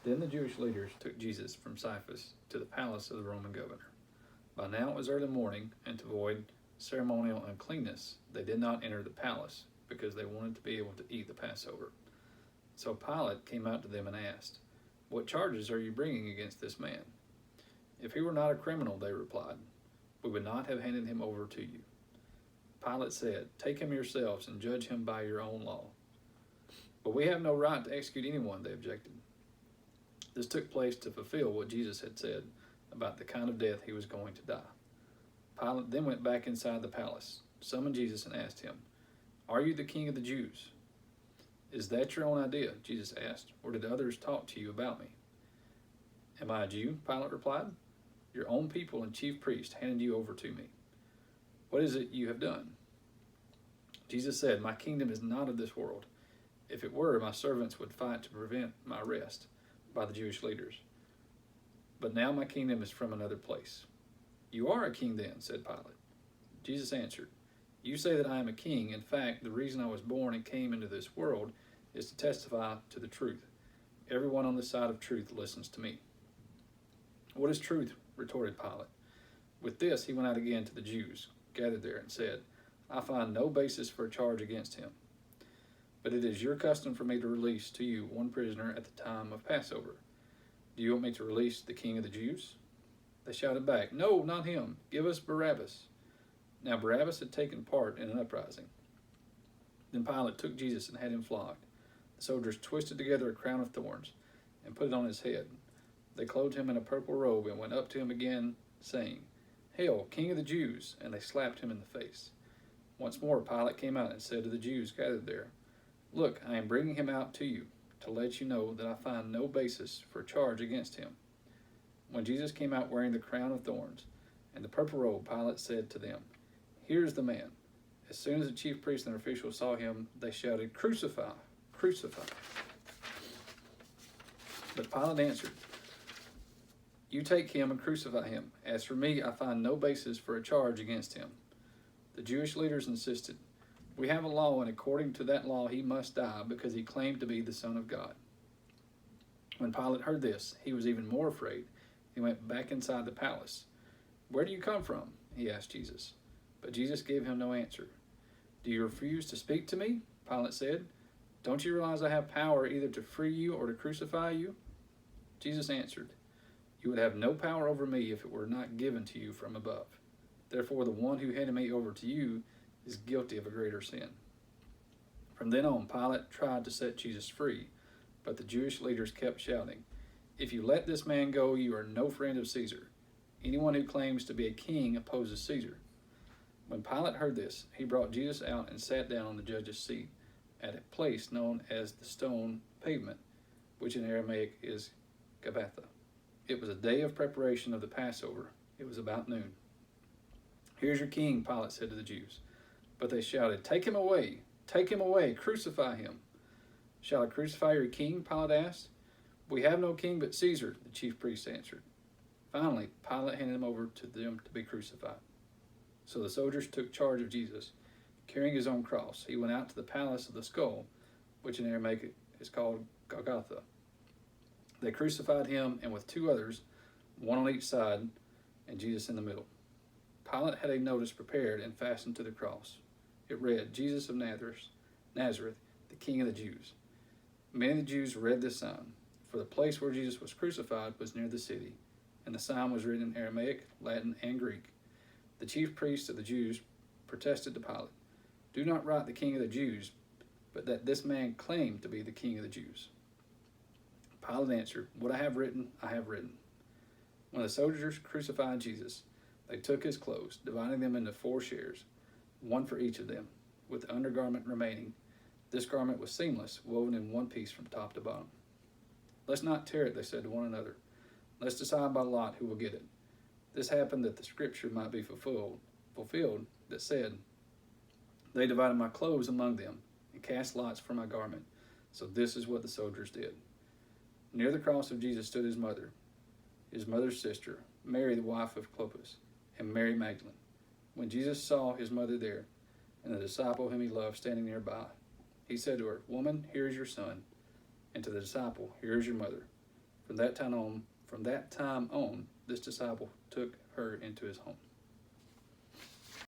Then the Jewish leaders took Jesus from Caiaphas to the palace of the Roman governor. By now it was early morning, and to avoid ceremonial uncleanness, they did not enter the palace, because they wanted to be able to eat the Passover. So Pilate came out to them and asked, "What charges are you bringing against this man?" "If he were not a criminal," they replied, "we would not have handed him over to you." Pilate said, "Take him yourselves and judge him by your own law." "But we have no right to execute anyone," they objected. This took place to fulfill what Jesus had said about the kind of death he was going to die. Pilate then went back inside the palace, summoned Jesus, and asked him, "Are you the king of the Jews?" "Is that your own idea?" Jesus asked, "or did others talk to you about me?" "Am I a Jew?" Pilate replied. "Your own people and chief priests handed you over to me. What is it you have done?" Jesus said, "My kingdom is not of this world. If it were, my servants would fight to prevent my arrest by the Jewish leaders. But now my kingdom is from another place." "You are a king then," said Pilate. Jesus answered, "You say that I am a king. In fact, the reason I was born and came into this world is to testify to the truth. Everyone on the side of truth listens to me." "What is truth?" retorted Pilate. With this, he went out again to the Jews gathered there and said, "I find no basis for a charge against him. But it is your custom for me to release to you one prisoner at the time of Passover. Do you want me to release the king of the Jews?" They shouted back, "No, not him. Give us Barabbas." Now Barabbas had taken part in an uprising. Then Pilate took Jesus and had him flogged. The soldiers twisted together a crown of thorns and put it on his head. They clothed him in a purple robe and went up to him again, saying, "Hail, King of the Jews!" And they slapped him in the face. Once more Pilate came out and said to the Jews gathered there, "Look, I am bringing him out to you, to let you know that I find no basis for a charge against him." When Jesus came out wearing the crown of thorns and the purple robe, Pilate said to them, "Here is the man." As soon as the chief priests and officials saw him, they shouted, "Crucify! Crucify!" But Pilate answered, "You take him and crucify him. As for me, I find no basis for a charge against him." The Jewish leaders insisted, "We have a law, and according to that law he must die because he claimed to be the Son of God." When Pilate heard this, he was even more afraid. He went back inside the palace. "Where do you come from?" he asked Jesus. But Jesus gave him no answer. "Do you refuse to speak to me?" Pilate said. "Don't you realize I have power either to free you or to crucify you?" Jesus answered, "You would have no power over me if it were not given to you from above. Therefore the one who handed me over to you is guilty of a greater sin." From then on, Pilate tried to set Jesus free, but the Jewish leaders kept shouting, "If you let this man go, you are no friend of Caesar. Anyone who claims to be a king opposes Caesar." When Pilate heard this, he brought Jesus out and sat down on the judge's seat at a place known as the Stone Pavement, which in Aramaic is Gabbatha. It was a day of preparation of the Passover. It was about noon. "Here's your king," Pilate said to the Jews. But they shouted, "Take him away! Take him away! Crucify him!" "Shall I crucify your king?" Pilate asked. "We have no king but Caesar," the chief priests answered. Finally, Pilate handed him over to them to be crucified. So the soldiers took charge of Jesus. Carrying his own cross, he went out to the palace of the skull, which in Aramaic is called Golgotha. They crucified him, and with two others, one on each side, and Jesus in the middle. Pilate had a notice prepared and fastened to the cross. It read, "Jesus of Nazareth, the King of the Jews." Many of the Jews read this sign, for the place where Jesus was crucified was near the city, and the sign was written in Aramaic, Latin, and Greek. The chief priests of the Jews protested to Pilate, "Do not write the King of the Jews, but that this man claimed to be the King of the Jews." Pilate answered, "What I have written, I have written." When the soldiers crucified Jesus, they took his clothes, dividing them into 4 shares, one for each of them, with the undergarment remaining. This garment was seamless, woven in one piece from top to bottom. "Let's not tear it," they said to one another. "Let's decide by lot who will get it." This happened that the scripture might be fulfilled that said, "They divided my clothes among them and cast lots for my garment." So this is what the soldiers did. Near the cross of Jesus stood his mother's sister, Mary, the wife of Clopas, and Mary Magdalene. When Jesus saw his mother there, and the disciple whom he loved standing nearby, he said to her, "Woman, here is your son," and to the disciple, "Here is your mother." From that time on, this disciple took her into his home.